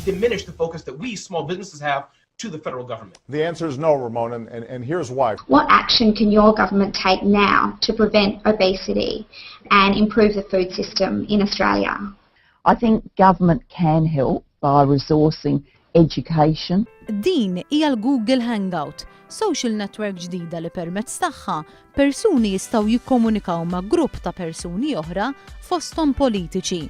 diminish the focus that we small businesses have to the federal government? The answer is no, Ramon, and here's why. What action can your government take now to prevent obesity and improve the food system in Australia? I think government can help by resourcing education. Din hija l-Google Hangout, social network ġdida li permezz tagħha persuni jistgħu jikkomunikaw ma' grupp ta' persuni oħra fosthom politiċi.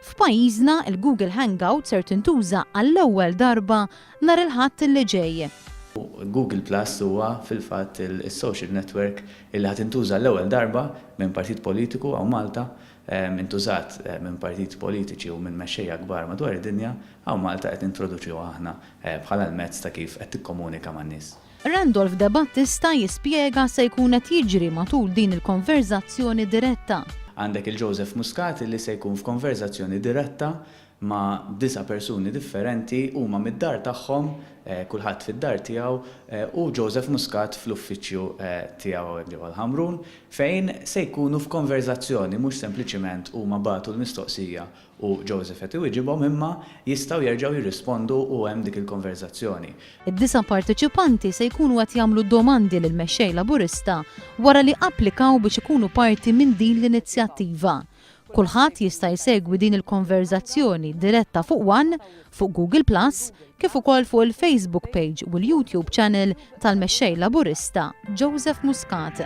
F'pajjiżna il-Google Hangout ser tintuża għall-ewwel darba nhar il-Ħadd li ġej. Google Plus huwa fil-fatt il-social network illi ħadd intuża l-ewwel darba minn partit politiku għaw Malta, intużat minn partiti politiċi u minn mexxejja kbar madwar id-dinja, għaw Malta qed introduċu aħna bħala l-mezz ta' kif qed tikkomunika man-nies. Randolph De Battista jispjega se jkun qed jiġri matul din il-konverzazzjoni diretta. Għandek il-Joseph Muscat li se jkun f'konverzazzjoni diretta ma' 9 persuni differenti huma mid-dar tagħhom, kulħadd fid-dar tiegħu u Joseph Muscat fl-uffiċċju tiegħu ġewwa l-Ħamrun fejn se jkunu f'konverzazzjoni mhux sempliċement huma bagħtu l-mistoqsija u Joseph qed iwieġibhom imma jistgħu jerġgħu jirrispondu u hemm dik il-konverzazzjoni. Id-9 partiċipanti se jkunu qed jagħmlu domandi lill-Mexxej Laburista wara li applikaw biex ikunu parti minn din l-inizjattiva. Kulħadd jista' jsegwi din il-konverzazzjoni diretta fuq One, fuq Google Plus, kif ukoll fuq il-Facebook page u l-YouTube channel tal-Mexxej Laburista Joseph Muscat.